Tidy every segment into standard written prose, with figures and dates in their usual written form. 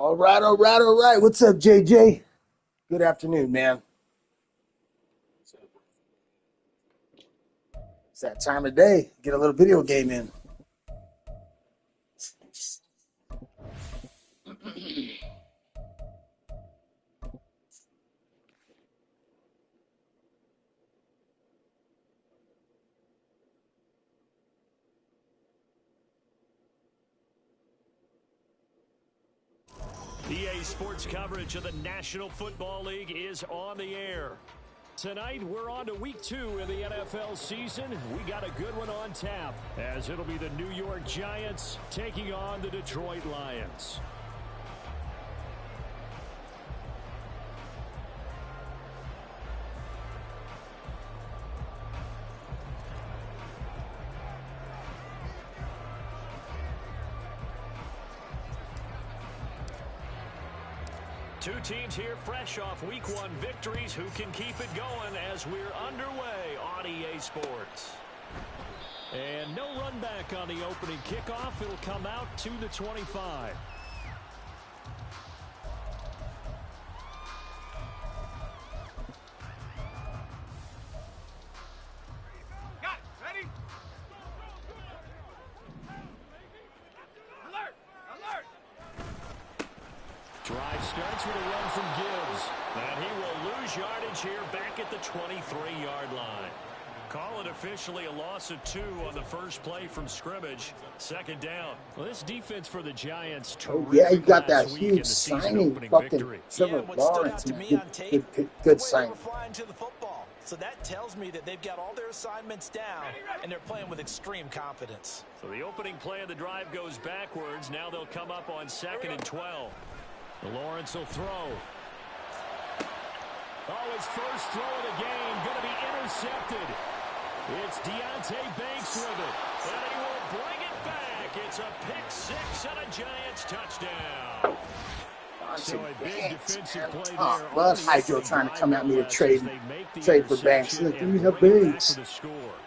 All right, all right, all right. What's up, JJ? Good afternoon, man. It's that time of day. Get a little video game in. EA Sports coverage of the National Football League is on the air. Tonight, we're on to week 2 in the NFL season. We got a good one on tap, as it'll be the New York Giants taking on the Detroit Lions. Two teams here fresh off week 1 victories. Who can keep it going as we're underway on EA Sports? And no run back on the opening kickoff. It'll come out to the 25. Drive starts with a run from Gibbs. And he will lose yardage here back at the 23-yard line. Call it officially a loss of 2 on the first play from scrimmage. Second down. Well, this defense for the Giants. Oh, yeah, you got that huge signing. Fucking Trevor Lawrence. Good signing. So that tells me that they've got all their assignments down, and they're playing with extreme confidence. So the opening play of the drive goes backwards. Now they'll come up on 2nd and 12. Lawrence will throw. Oh, his first throw of the game going to be intercepted. It's JjBands with it. And he will bring it back. It's a pick 6 and a Giants touchdown. So a big defensive play there. Love Hydro trying to come at me to trade for Banks. Look, give me her Banks.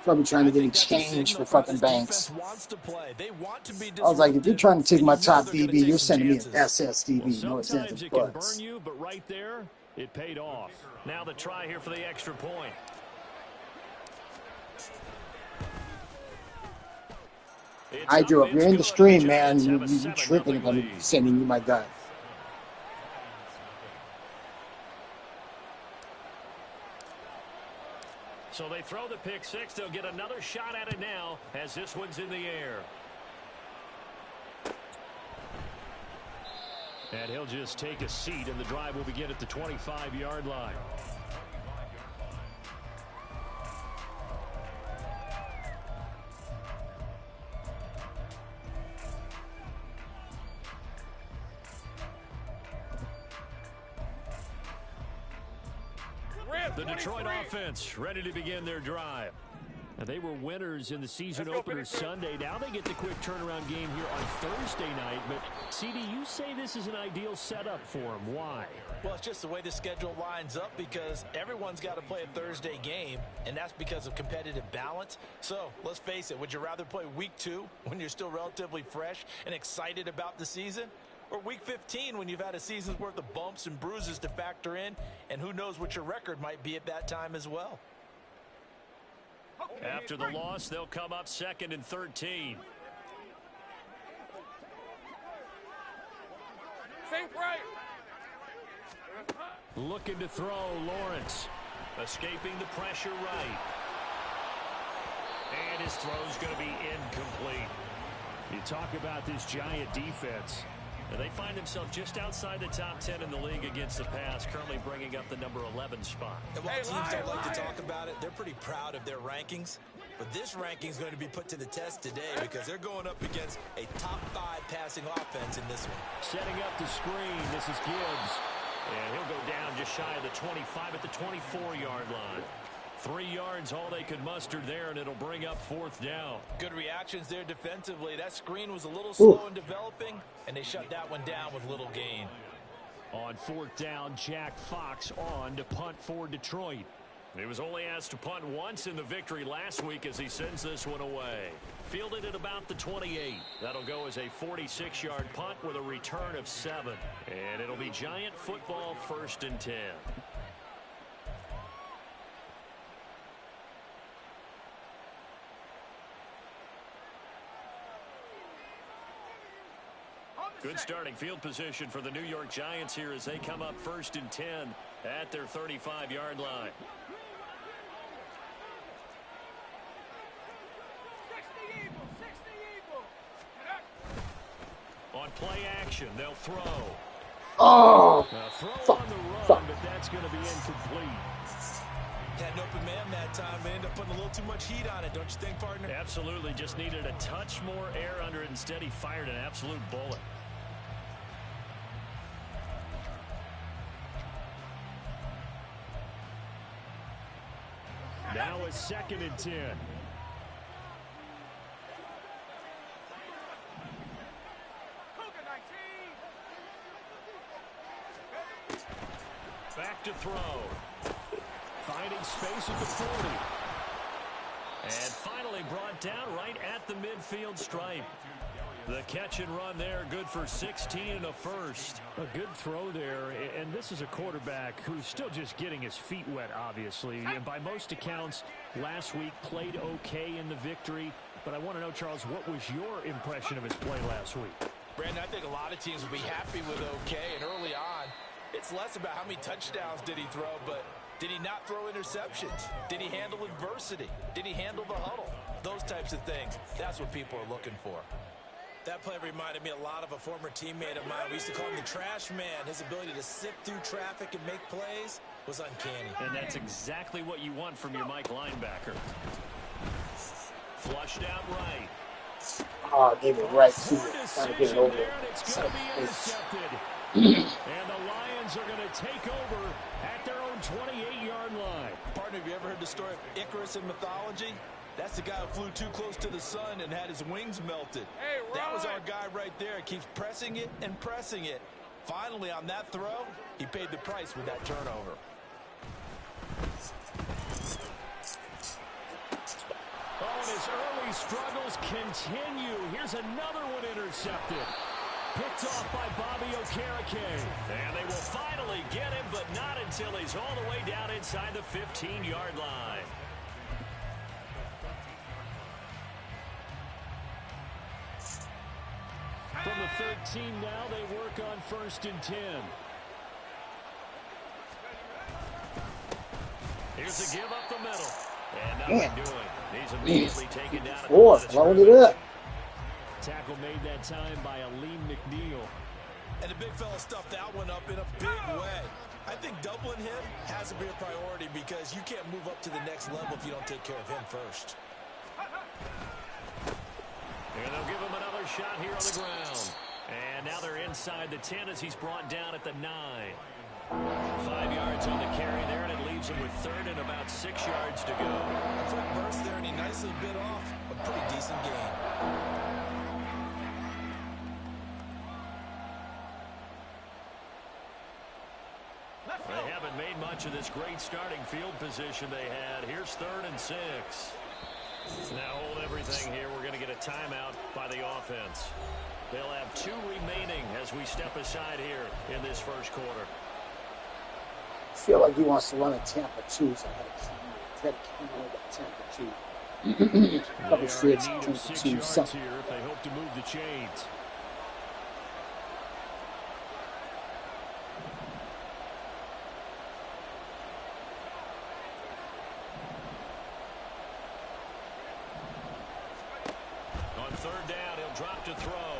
Probably trying to get exchange for fucking Banks. I was like, if you're trying to take my top DB, you're sending me an SSDB. No sense of buts. Burn you, but right there, it paid off. Now the try here for the extra point. Hydro, if you're in the stream, man, you're tripping if I'm sending you my guy. So they throw the pick 6. They'll get another shot at it now as this one's in the air. And he'll just take a seat, and the drive will begin at the 25-yard line. The Detroit offense ready to begin their drive. Now, they were winners in the season opener Sunday. Now they get the quick turnaround game here on Thursday night. But, CD, you say this is an ideal setup for them. Why? Well, it's just the way the schedule lines up because everyone's got to play a Thursday game, and that's because of competitive balance. So, let's face it, would you rather play week 2 when you're still relatively fresh and excited about the season? Or week 15 when you've had a season's worth of bumps and bruises to factor in, and who knows what your record might be at that time as well. After the loss, they'll come up 2nd and 13. Looking to throw, Lawrence. Escaping the pressure right. And his throw's going to be incomplete. You talk about this Giant defense. And they find themselves just outside the top 10 in the league against the pass, currently bringing up the number 11 spot. And while teams don't like to talk about it, they're pretty proud of their rankings. But this ranking is going to be put to the test today because they're going up against a top 5 passing offense in this one. Setting up the screen, this is Gibbs. And he'll go down just shy of the 25 at the 24-yard line. 3 yards, all they could muster there, and it'll bring up 4th down. Good reactions there defensively. That screen was a little slow in developing, and they shut that one down with little gain. On 4th down, Jack Fox on to punt for Detroit. He was only asked to punt once in the victory last week as he sends this one away. Fielded at about the 28. That'll go as a 46-yard punt with a return of 7. And it'll be Giant football 1st and 10. Good starting field position for the New York Giants here as they come up 1st and 10 at their 35-yard line. On play action, they'll throw. Oh, throw on the run, but that's going to be incomplete. Had an open man that time and ended up putting a little too much heat on it, don't you think, partner? Absolutely, just needed a touch more air under it. Instead, he fired an absolute bullet. Now a 2nd and 10. Back to throw. Finding space at the 40. And finally brought down right at the midfield stripe. The catch and run there, good for 16 and a first. A good throw there, and this is a quarterback who's still just getting his feet wet, obviously. And by most accounts, last week played okay in the victory. But I want to know, Charles, what was your impression of his play last week? Brandon, I think a lot of teams will be happy with okay, and early on, it's less about how many touchdowns did he throw, but did he not throw interceptions? Did he handle adversity? Did he handle the huddle? Those types of things, that's what people are looking for. That play reminded me a lot of a former teammate of mine. We used to call him the trash man. His ability to sift through traffic and make plays was uncanny. And that's exactly what you want from your Mike linebacker. Flushed out right. Oh, I gave it right to it. Trying to get it over. It's going to be intercepted. And the Lions are going to take over at their own 28-yard line. Partner, have you ever heard the story of Icarus in mythology? That's the guy who flew too close to the sun and had his wings melted. Hey, that was our guy right there. Keeps pressing it and pressing it. Finally, on that throw, he paid the price with that turnover. Oh, and his early struggles continue. Here's another one intercepted. Picked off by Bobby Okereke. And they will finally get him, but not until he's all the way down inside the 15-yard line. From the 13 now, they work on 1st and 10. Here's a give up the middle. And nothing doing. He's immediately taken down at the line. Load it up. Tackle made that time by Aleem McNeil. And the big fella stuffed that one up in a big way. I think doubling him has to be a priority because you can't move up to the next level if you don't take care of him first. And they'll give him another shot here on the ground. And now they're inside the 10 as he's brought down at the 9. 5 yards on the carry there, and it leaves him with 3rd and about 6 yards to go. A quick burst there, and he nicely bit off a pretty decent gain. They haven't made much of this great starting field position they had. Here's 3rd and 6. Now hold everything here. We're going to get a timeout by the offense. They'll have 2 remaining as we step aside here in this first quarter. I feel like he wants to run a Tampa 2, so I had to keep Tampa 2. Couple strips, Tampa 2, something. Here if they hope to move the chains. On 3rd down, he'll drop to throw.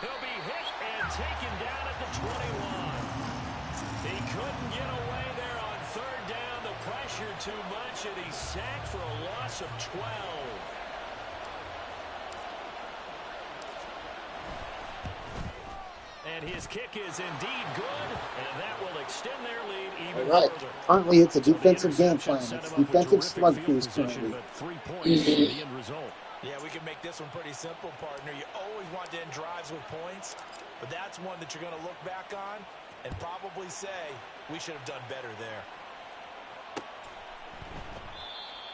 He'll be hit and taken down at the 21. He couldn't get away there on 3rd down. The pressure too much, and he's sacked for a loss of 12. And his kick is indeed good, and that will extend their lead even further. Currently, it's a defensive game plan. It's defensive slugfest currently. 3 points for the end result. Yeah, we can make this one pretty simple, partner. You always want to end drives with points, but that's one that you're going to look back on and probably say, we should have done better there.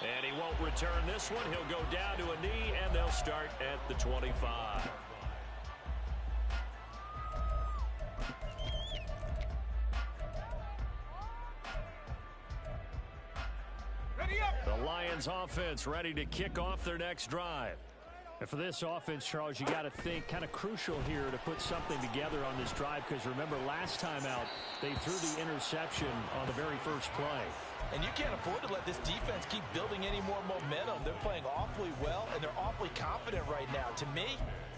And he won't return this one. He'll go down to a knee, and they'll start at the 25. The Lions offense ready to kick off their next drive. And for this offense, Charles, you got to think kind of crucial here to put something together on this drive, because remember last time out they threw the interception on the very first play. And you can't afford to let this defense keep building any more momentum. They're playing awfully well, and they're awfully confident right now. To me,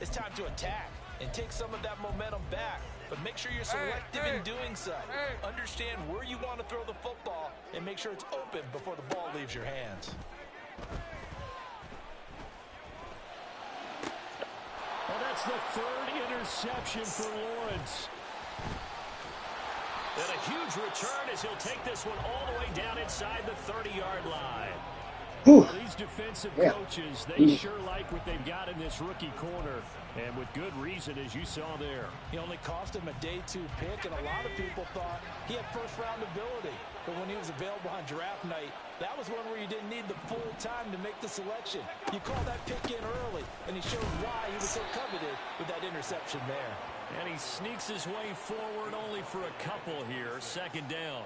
it's time to attack and take some of that momentum back. But make sure you're selective in doing so. Understand where you want to throw the football and make sure it's open before the ball leaves your hands. Well, that's the third interception for Lawrence. And a huge return as he'll take this one all the way down inside the 30-yard line. These defensive coaches, they sure like what they've got in this rookie corner, and with good reason, as you saw there. He only cost him a day 2 pick, and a lot of people thought he had first-round ability. But when he was available on draft night, that was one where you didn't need the full time to make the selection. You call that pick in early, and he showed why he was so coveted with that interception there. And he sneaks his way forward only for a couple here, second down.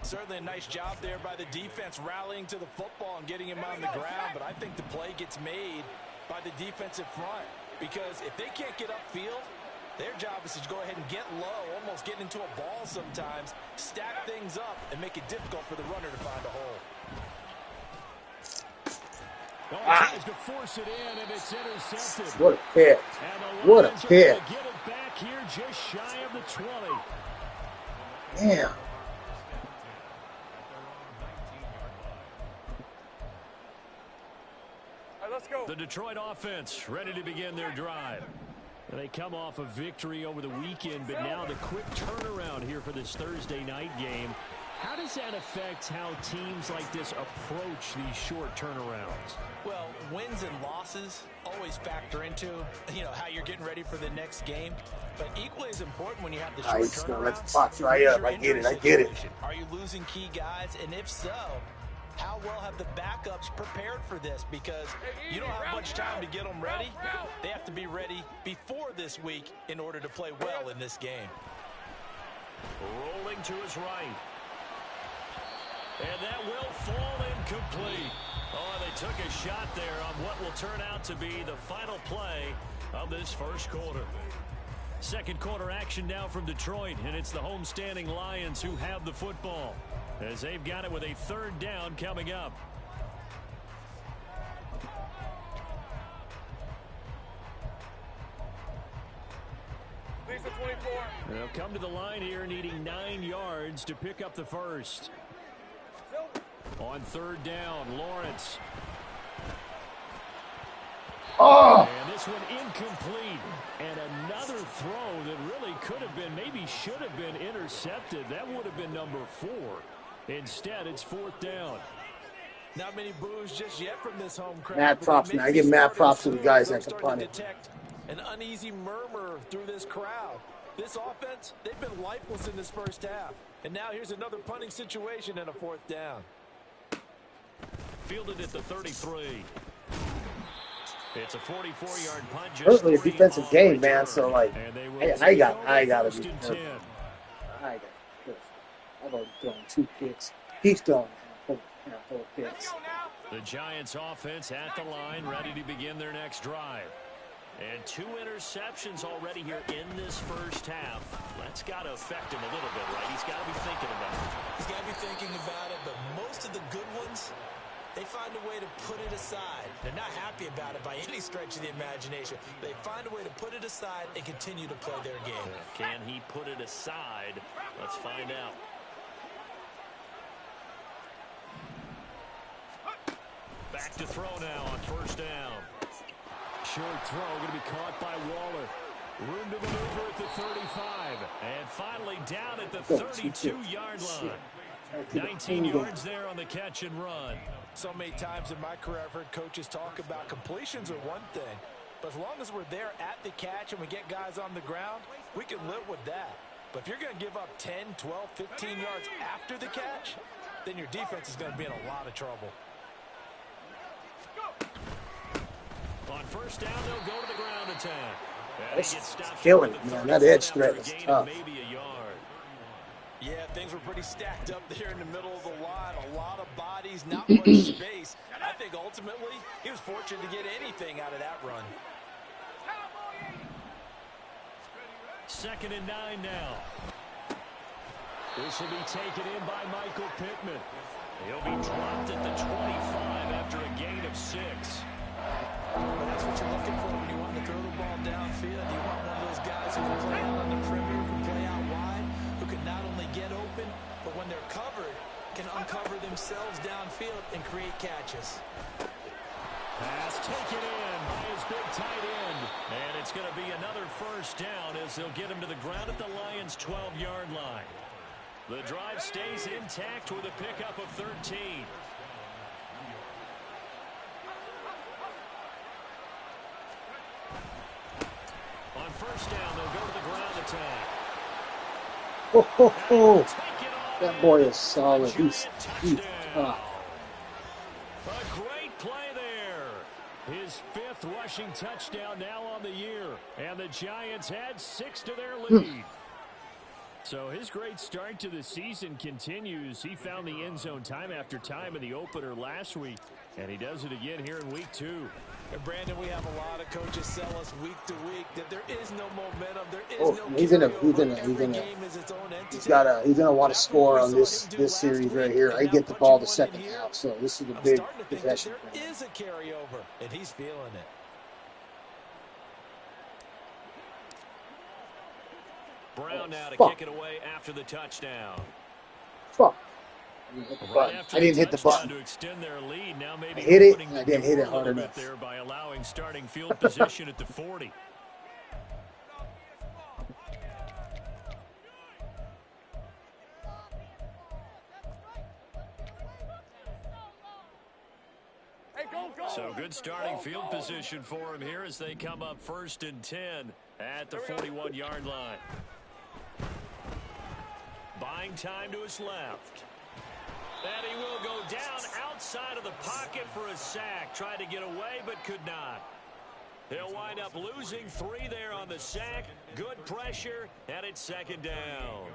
Certainly a nice job there by the defense rallying to the football and getting him on the ground, but I think the play gets made by the defensive front, because if they can't get upfield, their job is to go ahead and get low, almost get into a ball sometimes, stack things up, and make it difficult for the runner to find a hole. Tries to force it in, and it's intercepted. What a hit. What a hit. Get it back here just shy of the 20. Damn. Let's go. The Detroit offense ready to begin their drive. And they come off a victory over the weekend, but now the quick turnaround here for this Thursday night game. How does that affect how teams like this approach these short turnarounds? Well, wins and losses always factor into, how you're getting ready for the next game. But equally as important when you have the short turnaround. Let the clock dry up. I get it. Are you losing key guys? And if so, how well have the backups prepared for this? Because you don't have much time to get them ready. They have to be ready before this week in order to play well in this game. Rolling to his right. And that will fall incomplete. Oh, they took a shot there on what will turn out to be the final play of this first quarter. Second quarter action now from Detroit, and it's the homestanding Lions who have the football, as they've got it with a third down coming up. They'll come to the line here needing 9 yards to pick up the first. On third down, Lawrence. Oh! And this one incomplete. And another throw that really could have been, maybe should have been intercepted. That would have been number 4. Instead, it's fourth down. Not many boos just yet from this home crowd. Mad props, man. I give mad props to the guys that can punt it. Detect an uneasy murmur through this crowd. This offense, they've been lifeless in this first half. And now here's another punting situation and a fourth down. Fielded at the 33. It's a 44-yard punt. Certainly a defensive game, man. So, like, I got to be careful. I I've already thrown 2 picks. He's throwing handful of picks. The Giants offense at the line, ready to begin their next drive. And 2 interceptions already here in this first half. That's got to affect him a little bit, right? He's got to be thinking about it. He's got to be thinking about it, but most of the good ones, they find a way to put it aside. They're not happy about it by any stretch of the imagination. They find a way to put it aside and continue to play their game. Can he put it aside? Let's find out. Back to throw now on first down. Short throw going to be caught by Waller. Room to maneuver at the 35. And finally down at the 32-yard line. 19 yards there on the catch and run. So many times in my career I've heard coaches talk about completions are one thing. But as long as we're there at the catch and we get guys on the ground, we can live with that. But if you're going to give up 10, 12, 15 yards after the catch, then your defense is going to be in a lot of trouble. first down, they'll go to the ground attack. That's killing it, man. That edge threat is tough. Maybe a yard. Yeah, things were pretty stacked up there in the middle of the line. A lot of bodies, not much space. I think ultimately he was fortunate to get anything out of that run. 2nd and 9 now. This will be taken in by Michael Pittman. He'll be dropped at the 25 after a gain of 6. Well, that's what you're looking for when you want to throw the ball downfield. You want one of those guys who can play out on the perimeter, who can play out wide, who can not only get open, but when they're covered, can uncover themselves downfield and create catches. Pass taken in by his big tight end. And it's going to be another first down as they'll get him to the ground at the Lions' 12-yard line. The drive stays intact with a pickup of 13. On first down, they'll go to the ground attack. That boy is solid. He's tough. A great play there. His 5th rushing touchdown now on the year. And the Giants add 6 to their lead. So his great start to the season continues. He found the end zone time after time in the opener last week, and he does it again here in week 2. And Brandon, we have a lot of coaches tell us week to week that there is no momentum, there is no he's gonna want to score on this series right here. I get the ball the second half, so this is a big possession. There is a carryover, and he's feeling it. Brown now to kick it away after the touchdown. Fuck. I didn't hit the button. To extend their lead. Now maybe I hit it, and I didn't hit it hard enough. There by allowing starting field position at the 40. So good starting field position for him here as they come up 1st and 10 at the 41-yard line. Buying time to his left. And he will go down outside of the pocket for a sack. Tried to get away, but could not. He'll wind up losing 3 there on the sack. Good pressure, and it's 2nd down.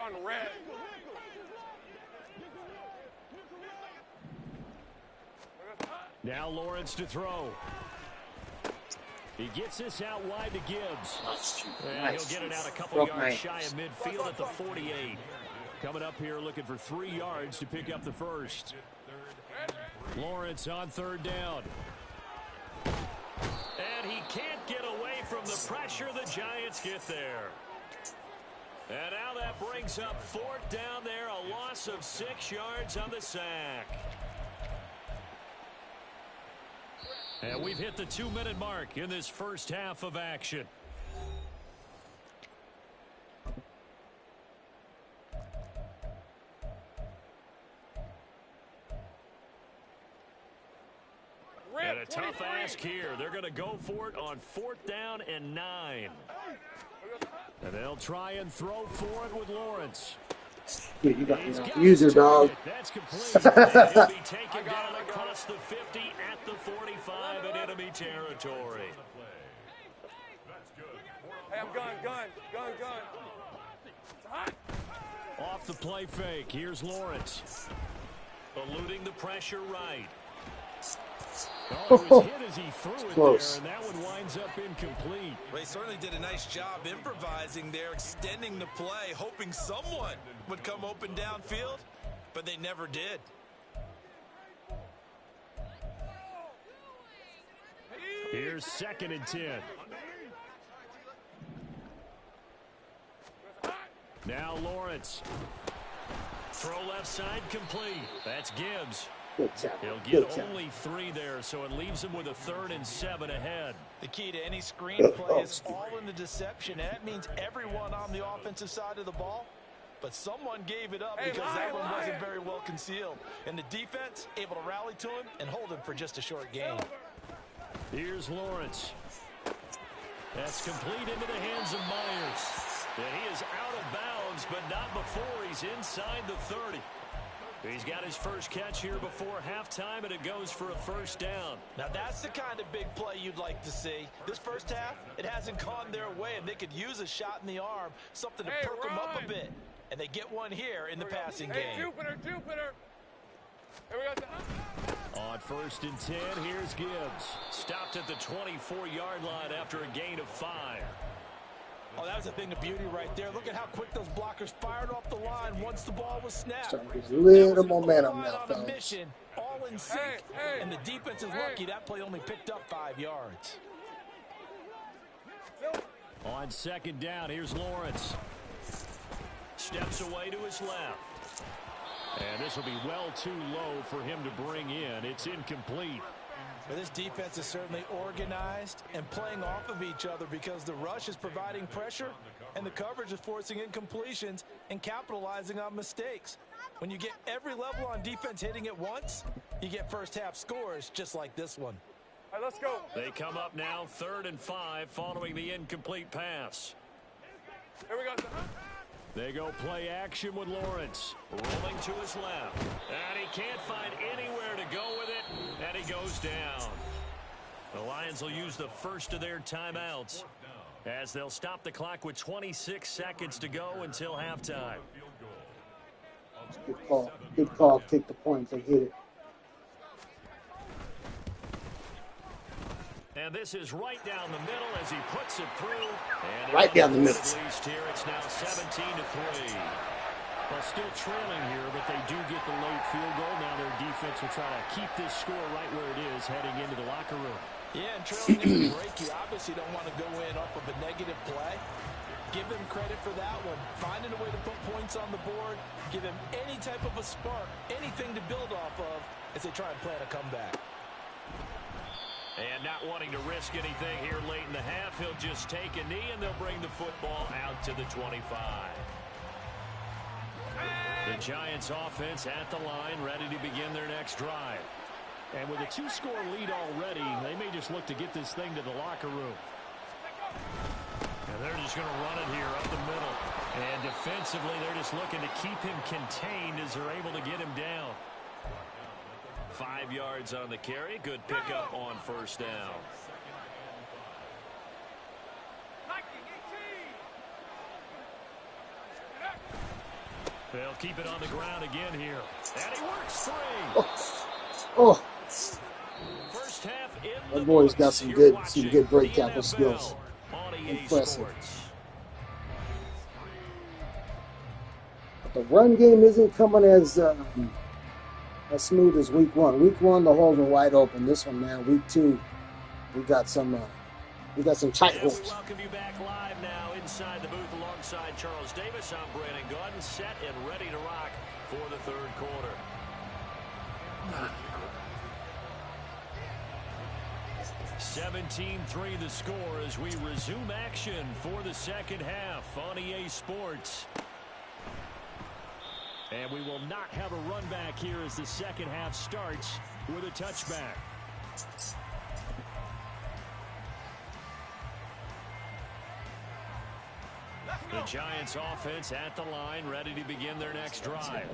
On red. Now Lawrence to throw. He gets this out wide to Gibbs. And he'll get it out a couple yards shy of midfield at the 48. Coming up here looking for 3 yards to pick up the first. Lawrence on 3rd down. And he can't get away from the pressure. The Giants get there. And now that brings up 4th down there. A loss of 6 yards on the sack. And we've hit the 2-minute mark in this first half of action. And a tough ask here. They're going to go for it on 4th down and 9. And they'll try and throw for it with Lawrence. Yeah, you got user dog. That's complete. He'll be taken down across the 50 at the 45 in enemy territory. Hey, I'm gun. Off the play fake. Here's Lawrence. Eluding the pressure right. Oh, he was hit as he threw it close. there, and that one winds up incomplete. They certainly did a nice job improvising there, extending the play, hoping someone would come open downfield, but they never did. Here's 2nd and 10. Now Lawrence. Throw left side complete. That's Gibbs. Good job. He'll get only 3 there, so it leaves him with a 3rd and 7 ahead. The key to any screenplay is all in the deception, and that means everyone on the offensive side of the ball. But someone gave it up because that one wasn't very well concealed. And the defense able to rally to him and hold him for just a short gain. Here's Lawrence. That's complete into the hands of Myers. And he is out of bounds, but not before he's inside the 30. He's got his first catch here before halftime, and it goes for a first down. Now, that's the kind of big play you'd like to see. This first half, it hasn't gone their way, and they could use a shot in the arm, something to perk them up a bit. And they get one here in the passing game. Jupiter. Here we go. On 1st and 10, here's Gibbs. Stopped at the 24-yard line after a gain of 5. Oh, that was a thing of beauty right there. Look at how quick those blockers fired off the line once the ball was snapped. Starting to get a little momentum now, on a mission, all in sync. And the defense is lucky that play only picked up 5 yards. On 2nd down, here's Lawrence. Steps away to his left. And this will be well too low for him to bring in. It's incomplete. But this defense is certainly organized and playing off of each other because the rush is providing pressure and the coverage is forcing incompletions and capitalizing on mistakes. When you get every level on defense hitting at once, you get first half scores just like this one. All right, let's go. They come up now 3rd and 5 following the incomplete pass. Here we go. They go play action with Lawrence. Rolling to his left. And he can't find anywhere to go with it. And he goes down. The Lions will use the first of their timeouts as they'll stop the clock with 26 seconds to go until halftime. Good call. Good call. Take the point. They hit it. And this is right down the middle as he puts it through. And right down the middle. At least here, it's now 17-3. Well, still trailing here, but they do get the late field goal. Now their defense will try to keep this score right where it is heading into the locker room. Yeah, and trailing in the break, you obviously don't want to go in off of a negative play. Give them credit for that one. Finding a way to put points on the board. Give them any type of a spark, anything to build off of as they try and plan a comeback. And not wanting to risk anything here late in the half, he'll just take a knee, and they'll bring the football out to the 25. The Giants offense at the line, ready to begin their next drive. And with a 2-score lead already, they may just look to get this thing to the locker room. And they're just going to run it here up the middle. And defensively, they're just looking to keep him contained as they're able to get him down. 5 yards on the carry. Good pickup on 1st down. They'll keep it on the ground again here. And he works free. Oh. First half in that the boy's got books. some You're good break the tackle NFL skills. on EA Impressive. Sports. But the run game isn't coming as smooth as week 1. Week 1, the holes are wide open. This one, man, week 2, we got some tight holes. We welcome you back live now inside the booth alongside Charles Davis. I'm Brandon Gunn, set and ready to rock for the 3rd quarter. (17-3) the score as we resume action for the 2nd half on EA Sports. And we will not have a run back here as the 2nd half starts with a touchback. The Giants offense at the line, ready to begin their next drive.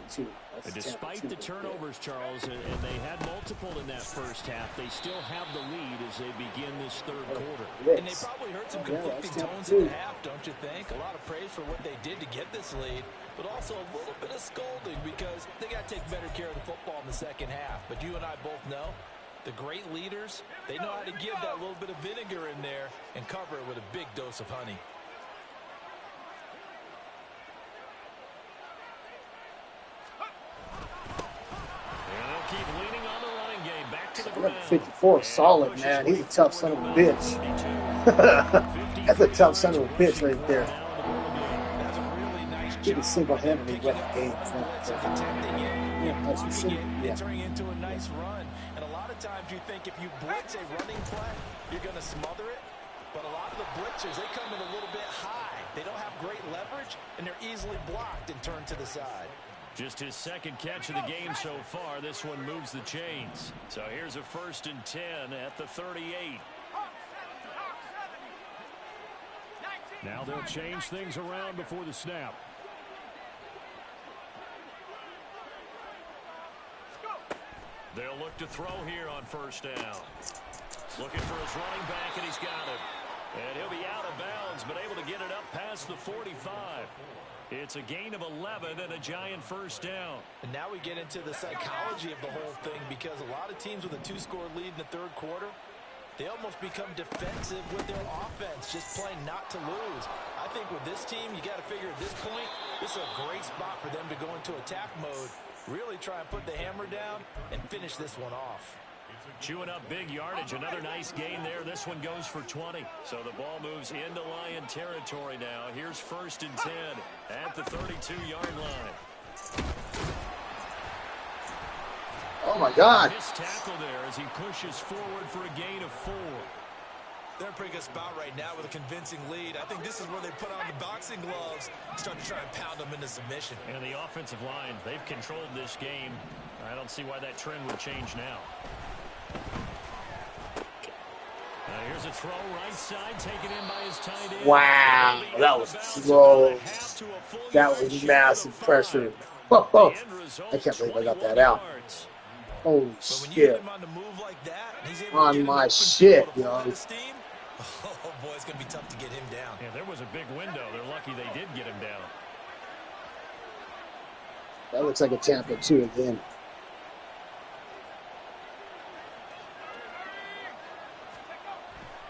And despite the turnovers, Charles, and they had multiple in that first half, they still have the lead as they begin this 3rd quarter. And they probably heard some conflicting tones at the half, don't you think? A lot of praise for what they did to get this lead, but also a little bit of scolding because they got to take better care of the football in the 2nd half. But you and I both know the great leaders, they know how to give that little bit of vinegar in there and cover it with a big dose of honey. Keep leaning on the running game. Back to the ground. 54, solid, man. He's a tough son of a bitch. That's a tough son of a bitch right there. That's a really nice job. He can single-handedly win the game. Entering into a nice run. And a lot of times you think if you blitz a running play, you're going to smother it. But a lot of the blitzers, they come in a little bit high. They don't have great leverage, and they're easily blocked and turned to the side. Just his 2nd catch of the game so far. This one moves the chains. So here's a 1st and 10 at the 38. Now they'll change things around before the snap. They'll look to throw here on first down. Looking for his running back, and he's got it. And he'll be out of bounds, but able to get it up past the 45. It's a gain of 11 and a Giant first down. And now we get into the psychology of the whole thing, because a lot of teams with a 2-score lead in the third quarter, they almost become defensive with their offense, just playing not to lose. I think with this team, you got to figure at this point, this is a great spot for them to go into attack mode, really try and put the hammer down and finish this one off. Chewing up big yardage. Another nice gain there. This one goes for 20. So the ball moves into Lion territory now. Here's 1st and 10 at the 32-yard line. Oh, my God. Missed tackle there as he pushes forward for a gain of 4. They're in a pretty good spot right now with a convincing lead. I think this is where they put on the boxing gloves and start to try and pound them into submission. And the offensive line, they've controlled this game. I don't see why that trend would change now. Here's a throw right side, taken in by his tight end. Wow, that was close. That was massive pressure. Oh, oh. I can't believe I got that out. Holy shit. On my shit, yo. Oh, boy, it's going to be tough to get him down. Yeah, there was a big window. They're lucky they did get him down. That looks like a Tampa 2 again.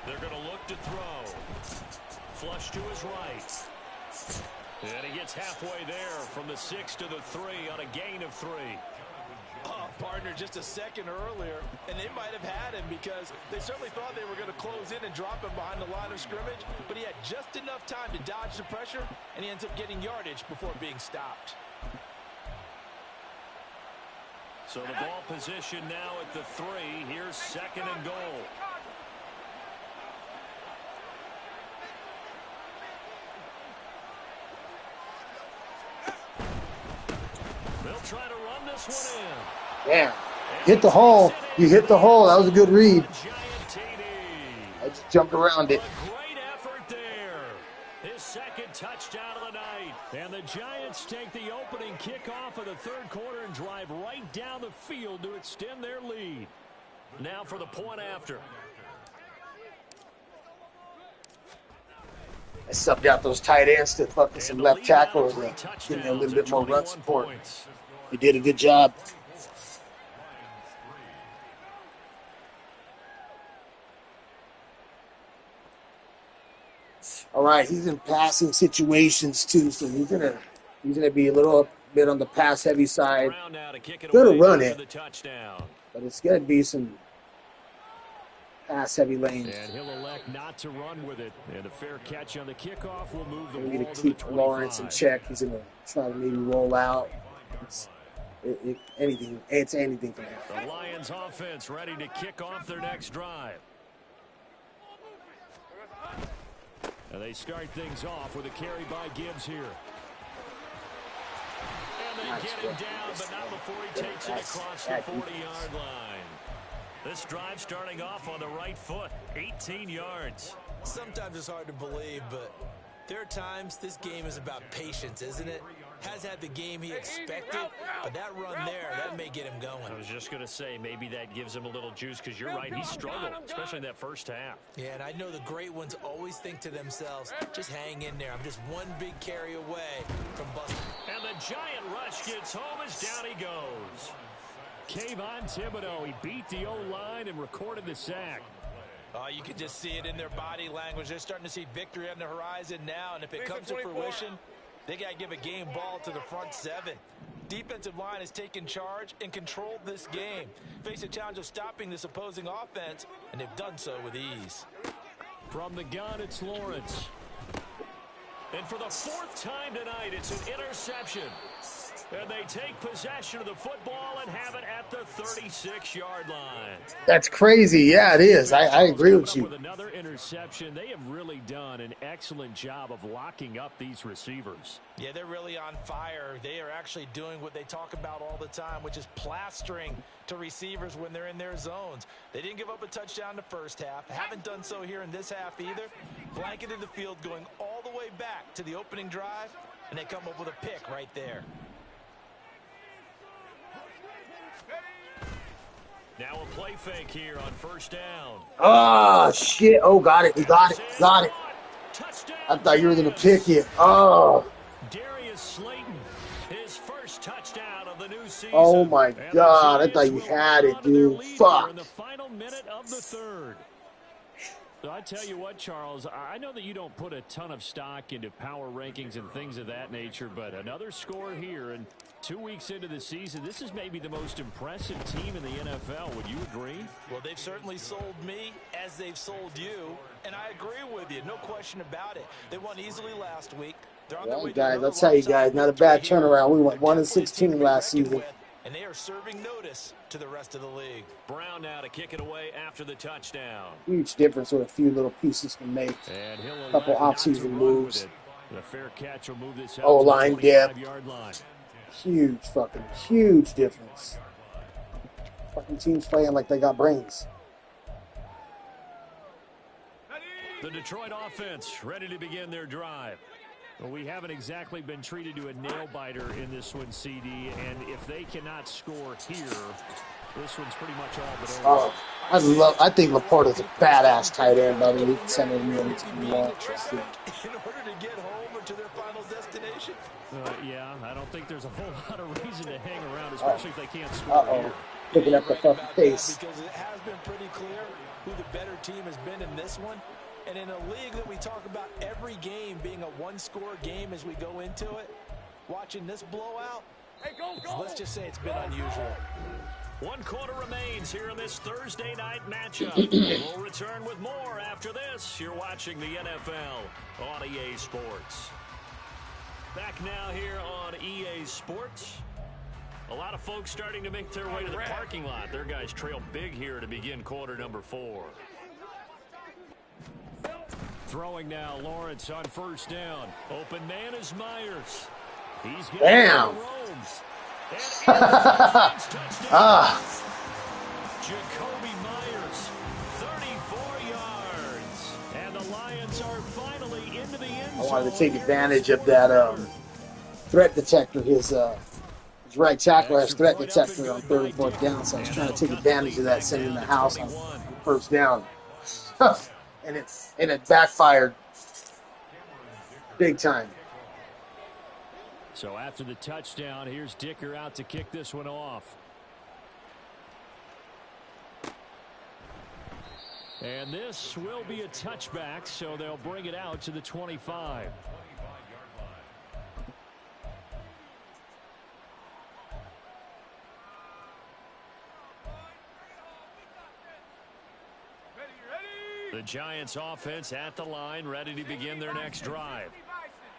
They're going to look to throw. Flush to his right. And he gets halfway there from the 6 to the 3 on a gain of 3. Oh, partner, just a second earlier, and they might have had him because they certainly thought they were going to close in and drop him behind the line of scrimmage, but he had just enough time to dodge the pressure, and he ends up getting yardage before being stopped. So the ball position now at the 3. Here's 2nd and goal. Try to run this one in. Damn. Hit the hole. You hit the hole. That was a good read. I just jumped around it. A great effort there. His 2nd touchdown of the night. And the Giants take the opening kickoff of the third quarter and drive right down the field to extend their lead. Now for the point after. I subbed out those tight ends to fucking some left tackle and give me a little bit more run support. He did a good job. All right, he's in passing situations too, so he's gonna be a little bit on the pass heavy side. Gonna run it, but it's gonna be some pass heavy lanes. And he'll elect not to run with it. And a fair catch on the kickoff will move the ball to the 25. Keep Lawrence in check. He's gonna try to maybe roll out. It's anything can happen. The Lions offense ready to kick off their next drive. And they start things off with a carry by Gibbs here. And they get him down, but not before he takes it across the 40-yard line. This drive starting off on the right foot, 18 yards. Sometimes it's hard to believe, but there are times this game is about patience, isn't it? Has had the game he expected, but that run there, that may get him going. I was just going to say, maybe that gives him a little juice, because you're right, he struggled, especially in that first half. Yeah, and I know the great ones always think to themselves, just hang in there. I'm just one big carry away from busting. And the Giant rush gets home as down he goes. Kayvon Thibodeau, he beat the O-line and recorded the sack. Oh, you can just see it in their body language. They're starting to see victory on the horizon now, and if it comes to fruition, they got to give a game ball to the front 7. Defensive line has taken charge and controlled this game. Face a challenge of stopping this opposing offense, and they've done so with ease. From the gun, it's Lawrence. And for the 4th time tonight, it's an interception. And they take possession of the football and have it at the 36-yard line. That's crazy. Yeah, it is. I agree with you. With another interception, they have really done an excellent job of locking up these receivers. Yeah, they're really on fire. They are actually doing what they talk about all the time, which is plastering to receivers when they're in their zones. They didn't give up a touchdown the first half. Haven't done so here in this half either. Blanketed the field going all the way back to the opening drive, and they come up with a pick right there. Now a play fake here on first down. Oh, shit. Oh, got it. He got it. Got it. I thought you were going to pick it. Oh. Darius Slayton, his first touchdown of the new season. Oh, my God. I thought you had it, dude. Fuck. In the final minute of the third. So I tell you what, Charles, I know that you don't put a ton of stock into power rankings and things of that nature, but another score here, and 2 weeks into the season, this is maybe the most impressive team in the NFL. Would you agree? Well, they've certainly sold me as they've sold you, and I agree with you. No question about it. They won easily last week. They're on their way to guys, another I'll tell you guys, not a bad turnaround. We went 1-16 last season. And they are serving notice to the rest of the league. Brown now to kick it away after the touchdown. Huge difference what a few little pieces can make. A couple offseason moves. The fair catch will move this O-line depth. Huge difference. Fucking teams playing like they got brains. The Detroit offense ready to begin their drive. Well, we haven't exactly been treated to a nail-biter in this one, CD, and if they cannot score here, this one's pretty much all but over. I think Laporta's a badass tight end, buddy. You can send him in to be more interesting. In order to get home or to their final destination? Yeah, I don't think there's a whole lot of reason to hang around, especially if they can't score here. Picking up the fucking pace. Because it has been pretty clear who the better team has been in this one. And in a league that we talk about every game being a one-score game as we go into it, watching this blowout, let's just say it's been unusual. 1 quarter remains here in this Thursday night matchup. We'll return with more after this. You're watching the NFL on EA Sports. Back now here on EA Sports. A lot of folks starting to make their way to the parking lot. Their guys trail big here to begin quarter number 4. Throwing now, Lawrence on first down. Open man is Myers. He's getting damn. Jacoby Myers, 34 yards. And the Lions are finally into the end zone. I wanted to take advantage of that threat detector. His right tackle has threat detector on 3rd and 4th down, so I was trying to take advantage of that, sending the house on first down. And it backfired big time. So after the touchdown, here's Dicker out to kick this one off. And this will be a touchback, so they'll bring it out to the 25. The Giants offense at the line, ready to begin their next drive.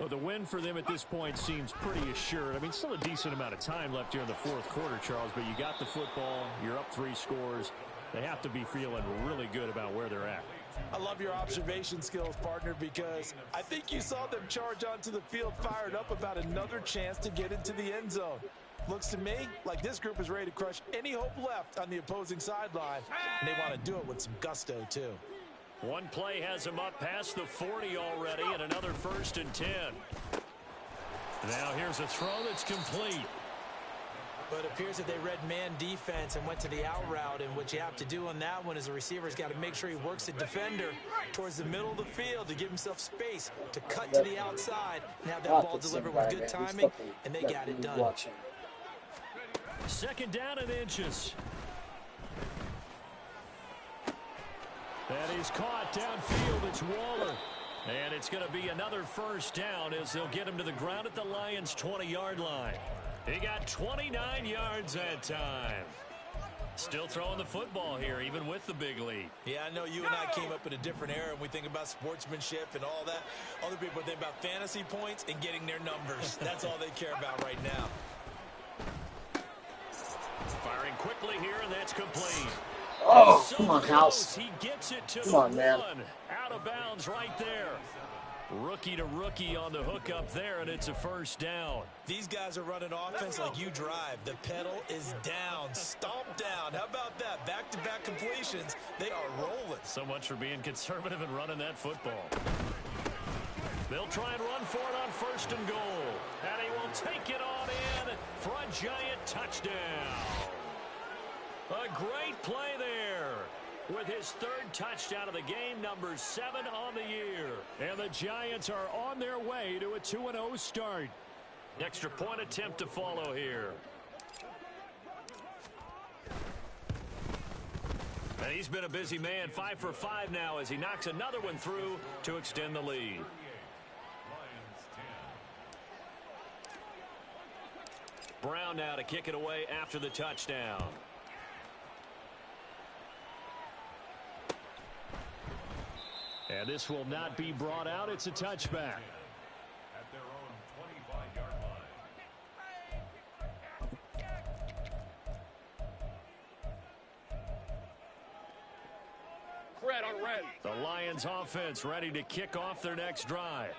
Well, the win for them at this point seems pretty assured. I mean, still a decent amount of time left here in the 4th quarter, Charles, but you got the football, you're up 3 scores. They have to be feeling really good about where they're at. I love your observation skills, partner, because I think you saw them charge onto the field fired up about another chance to get into the end zone. Looks to me like this group is ready to crush any hope left on the opposing sideline, and they want to do it with some gusto, too. One play has him up past the 40 already, and another 1st and 10. Now here's a throw that's complete. But it appears that they read man defense and went to the out route, and what you have to do on that one is the receiver's got to make sure he works the defender towards the middle of the field to give himself space to cut to the outside and have that ball delivered with good timing, and they got it done. 2nd down and inches. That is caught downfield. It's Waller. And it's going to be another 1st down as they'll get him to the ground at the Lions' 20-yard line. He got 29 yards that time. Still throwing the football here, even with the big lead. Yeah, I know you and I came up in a different era, and we think about sportsmanship and all that. Other people think about fantasy points and getting their numbers. That's all they care about right now. Firing quickly here, and that's complete. Oh, come on, House. He gets it to come on, man. Out of bounds right there. Rookie to rookie on the hook up there, and it's a 1st down. These guys are running offense like you drive. The pedal is down, stomp down. How about that? Back-to-back completions. They are rolling. So much for being conservative and running that football. They'll try and run for it on 1st and goal. And he will take it on in for a Giant touchdown. A great play there. With his third touchdown of the game, number 7 on the year. And the Giants are on their way to a 2-0 start. Extra point attempt to follow here. And he's been a busy man, 5 for 5 now as he knocks another one through to extend the lead. Brown now to kick it away after the touchdown. And this will not be brought out. It's a touchback. At their own 25-yard line. Red on red. The Lions offense ready to kick off their next drive.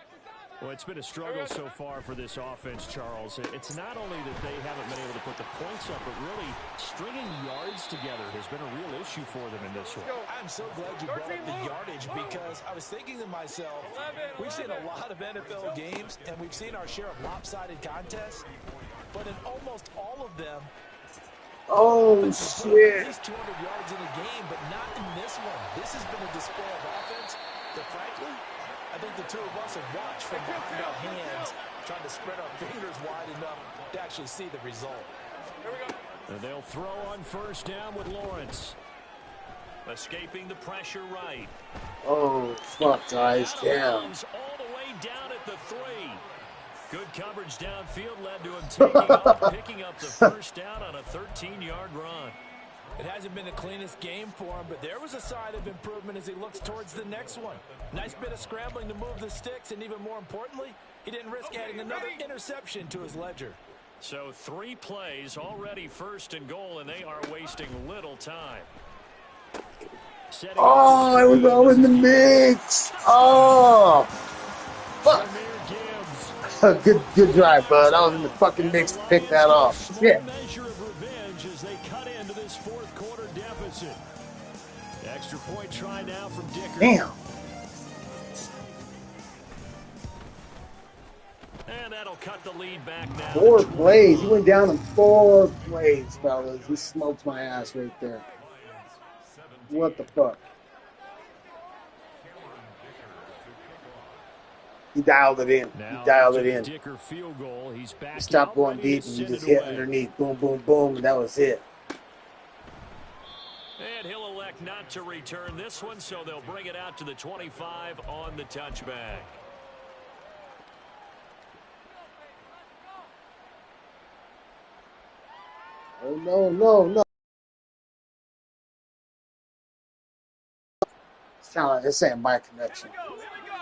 Well, it's been a struggle so far for this offense, Charles. It's not only that they haven't been able to put the points up, but really stringing yards together has been a real issue for them in this one. I'm so glad you brought up the yardage because I was thinking to myself, we've seen a lot of NFL games and we've seen our share of lopsided contests, but in almost all of them, Oh, shit. at least 200 yards in a game, but not in this one. This has been a display of offense that, frankly, I think the two of us have watched from behind our hands, trying to spread our fingers wide enough to actually see the result. Here we go. And they'll throw on first down with Lawrence. Escaping the pressure right. Oh, fuck, guys. Damn. All the way down at the 3. Good coverage downfield led to him taking off, picking up the first down on a 13-yard run. It hasn't been the cleanest game for him, but there was a sign of improvement as he looks towards the next one. Nice bit of scrambling to move the sticks, and even more importantly, he didn't risk adding another interception to his ledger. So 3 plays, already first and goal, and they are wasting little time. Oh, it was all in the mix. Oh, fuck. Good drive, bud. I was in the fucking mix to pick that off. Shit. Measure of revenge as they cut into this fourth quarter deficit. Extra point try now from Dicker. Damn. And that'll cut the lead back now. 4 plays. He went down in 4 plays, fellas. He smoked my ass right there. What the fuck? He dialed it in. He dialed it in. Dicker field goal. He's back. He stopped going deep and you just hit underneath. Boom, boom, boom, and that was it. And he'll elect not to return this one, so they'll bring it out to the 25 on the touchback. Oh, no, no, no. Sound like this ain't my connection.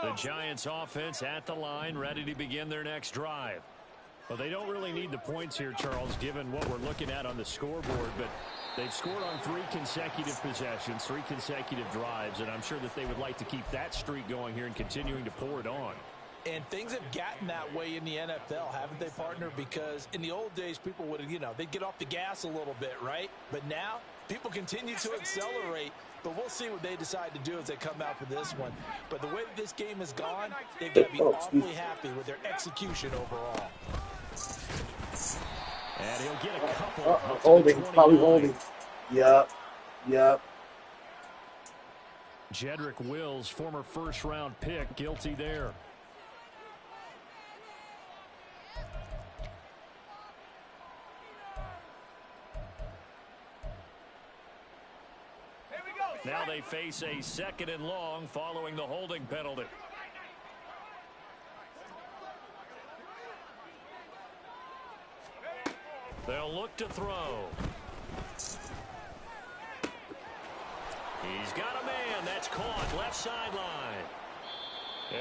The Giants offense at the line, ready to begin their next drive. Well, they don't really need the points here, Charles, given what we're looking at on the scoreboard, but they've scored on 3 consecutive possessions, 3 consecutive drives, and I'm sure that they would like to keep that streak going here and continuing to pour it on. And things have gotten that way in the NFL, haven't they, partner? Because in the old days, people would, they'd get off the gas a little bit, right? But now, people continue to accelerate. But we'll see what they decide to do as they come out for this one. But the way that this game has gone, they've got to be awfully happy with their execution overall. And he'll get a couple. Holding, probably holding. Yup. Jedrick Wills, former first-round pick, guilty there. Now they face a 2nd and long following the holding penalty. They'll look to throw. He's got a man. That's caught left sideline.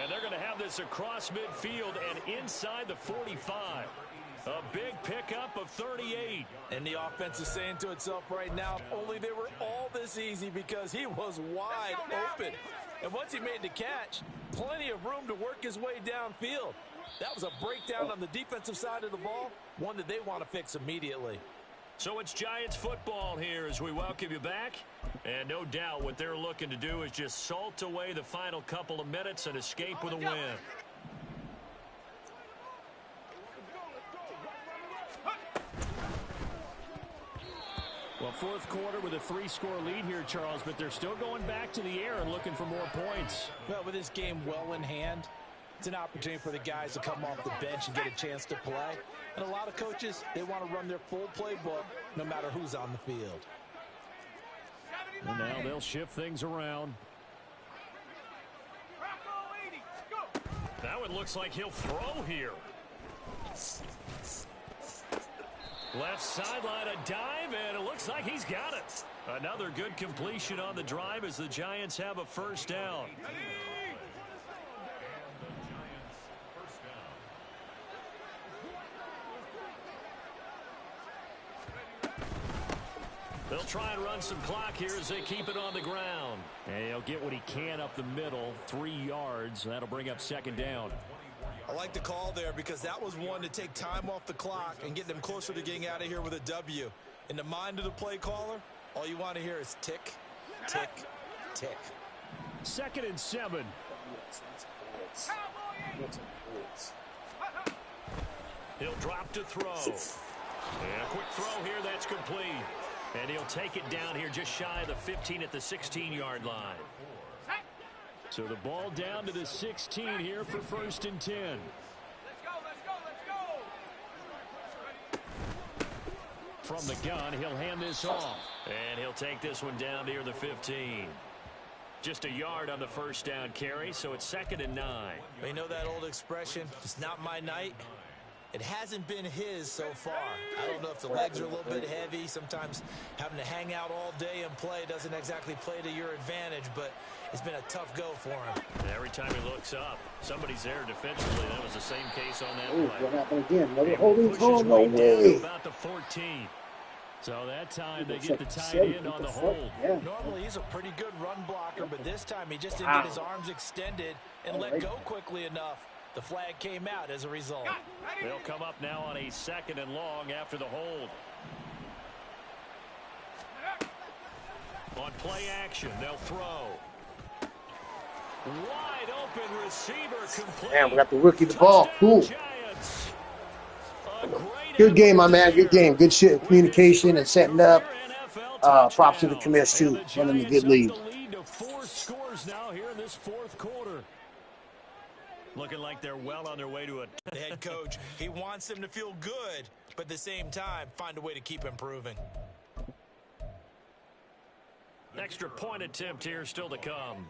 And they're going to have this across midfield and inside the 45. A big pickup of 38. And the offense is saying to itself right now, only they were all this easy because he was wide open. And once he made the catch, plenty of room to work his way downfield. That was a breakdown on the defensive side of the ball, one that they want to fix immediately. So it's Giants football here as we welcome you back. And no doubt what they're looking to do is just salt away the final couple of minutes and escape with a win. Well, fourth quarter with a 3-score lead here, Charles, but they're still going back to the air and looking for more points. Well, with this game well in hand, it's an opportunity for the guys to come off the bench and get a chance to play. And a lot of coaches, they want to run their full playbook no matter who's on the field. And now they'll shift things around. That one looks like he'll throw here. Left sideline, a dive, and it looks like he's got it. Another good completion on the drive as the Giants have a first down. They'll try and run some clock here as they keep it on the ground. And he'll get what he can up the middle, 3 yards. That'll bring up second down. I like the call there because that was one to take time off the clock and get them closer to getting out of here with a W. In the mind of the play caller, all you want to hear is tick, tick, tick. 2nd and 7. He'll drop to throw. And a quick throw here, that's complete. And he'll take it down here just shy of the 15 at the 16-yard line. So the ball down to the 16 here for 1st and 10. Let's go. From the gun, he'll hand this off. And he'll take this one down near the 15. Just a yard on the first down carry, so it's 2nd and 9. You know that old expression, it's not my night? It hasn't been his so far. I don't know if the legs are a little bit heavy. Sometimes having to hang out all day and play doesn't exactly play to your advantage, but it's been a tough go for him. Every time he looks up, somebody's there defensively. That was the same case on that Oh, play. what happened again? Another holding call? No way. About the 14. So that time they get the tight end on the hold. Yeah. Normally he's a pretty good run blocker, but this time he just didn't get his arms extended and let go quickly enough. The flag came out as a result. They'll come up now on a 2nd and long after the hold. On play action, they'll throw. Wide open receiver complete. Man, we got the rookie the ball. Cool. Good game, my man. Good game. Good shit. Communication and setting up. Props to the commish, too. Running a good lead. 4 scores now here in this 4th quarter. Looking like they're well on their way to it. The head coach, he wants them to feel good, but at the same time, find a way to keep improving. Extra point attempt here still to come.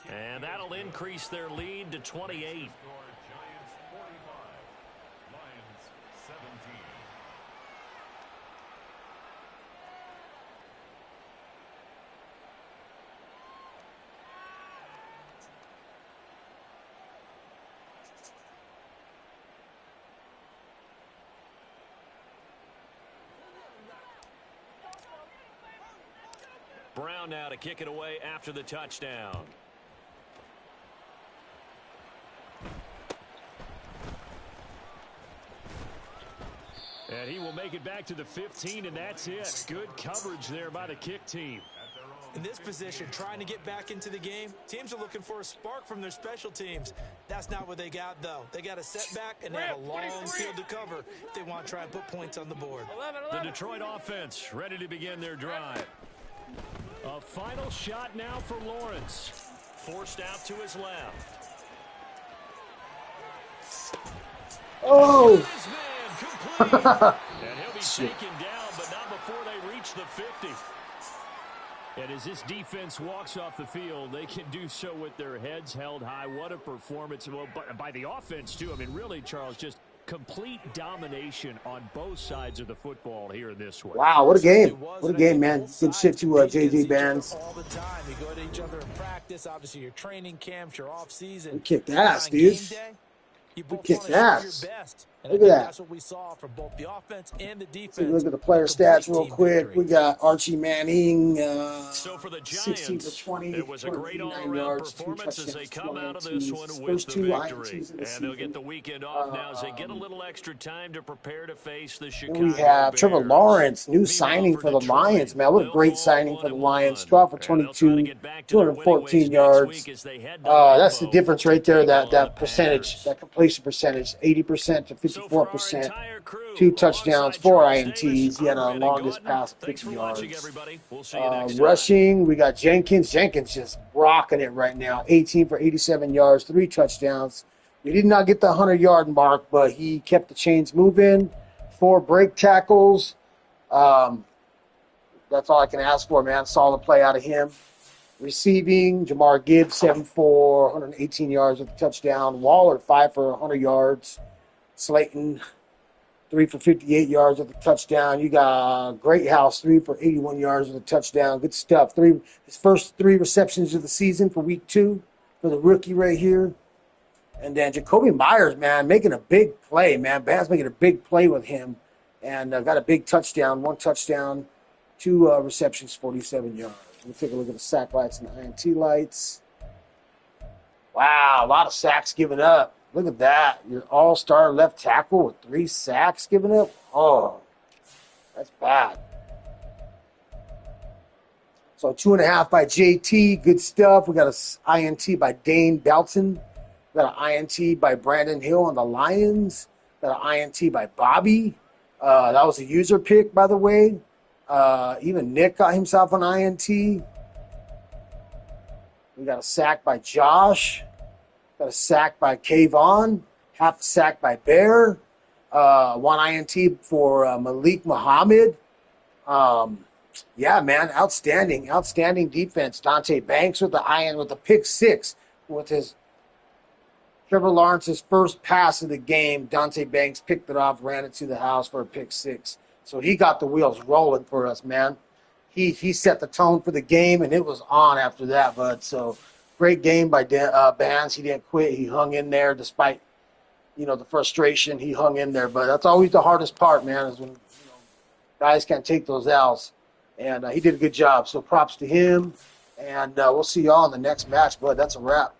And that'll increase their lead to 28. Giants 45, Lions 17. Brown now to kick it away after the touchdown. And he will make it back to the 15, and that's it. Good coverage there by the kick team. In this position, trying to get back into the game, teams are looking for a spark from their special teams. That's not what they got, though. They got a setback, and they have a long field to cover if they want to try and put points on the board. The Detroit offense ready to begin their drive. A final shot now for Lawrence. Forced out to his left. Oh! And he'll be taken down, but not before they reach the 50. And as this defense walks off the field, they can do so with their heads held high. What a performance. Well, by the offense, too. I mean, really, Charles, just complete domination on both sides of the football here in this one. Wow, what a game. What a game, man. Good shit to JjBands. All the time. You go to each other in practice. Obviously, your training camps, your off season. We kicked ass, dude. We kicked ass. And I Look at think that. that's what we saw from both the offense and the defense. Take a look at the player stats real quick. We got Archie Manning, So for the 16 for Giants, 20, it was a great 289 all-around yards, 2 performance as they touchdowns, come 20 out of this INTs. one His with first the 2 victory. INTs of the And they'll get season. the weekend off now as they get a little extra time to prepare to face the Then Chicago we have Trevor Bears. Lawrence, new Meanwhile, signing for the Detroit, Lions, man. What a they'll great fall signing for the Lions. 1-1. 12 for And they'll try to 22, get back to their winning ways 214 next yards. week as they head to Lambeau That's the difference right to there, take on the that percentage, Packers. that completion percentage, 80% to So for our 54%. entire crew, 2 touchdowns, alongside 4 Charles Davis, INTs. He had I'm a Brandon longest Gaudin. pass of Thanks 50 for watching, yards. everybody. We'll see you next time. Rushing, we got Jenkins. Jenkins just rocking it right now. 18 for 87 yards, 3 touchdowns. We did not get the 100-yard mark, but he kept the chains moving. 4 break tackles. That's all I can ask for, man. Solid play out of him. Receiving, Jamar Gibbs, 7 for 118 yards with a touchdown. Waller, 5 for 100 yards. Slayton, 3 for 58 yards with a touchdown. You got Greathouse, 3 for 81 yards with a touchdown. Good stuff. His first 3 receptions of the season for week 2 for the rookie right here. And then Jacoby Myers, man, making a big play, man. Band's making a big play with him. And got a big touchdown, 1 touchdown, 2 receptions, 47 yards. Let me take a look at the sack lights and the INT lights. Wow, a lot of sacks given up. Look at that. Your all-star left tackle with 3 sacks given up. Oh, that's bad. So 2.5 by JT. Good stuff. We got an INT by Dane Belton. We got an INT by Brandon Hill on the Lions. Got an INT by Bobby. That was a user pick, by the way. Even Nick got himself an INT. We got a sack by Josh. Got a sack by Kayvon. Half a sack by Bear. 1 INT for Malik Muhammad. Yeah, man, outstanding defense. Dante Banks with the pick 6 with his Trevor Lawrence's first pass of the game. Dante Banks picked it off, ran it to the house for a pick 6. So he got the wheels rolling for us, man. He set the tone for the game, and it was on after that, bud. So great game by Bands. He didn't quit. He hung in there despite, the frustration. He hung in there. But that's always the hardest part, man, is when guys can't take those L's. And he did a good job. So props to him. And we'll see y'all in the next match, bud. That's a wrap.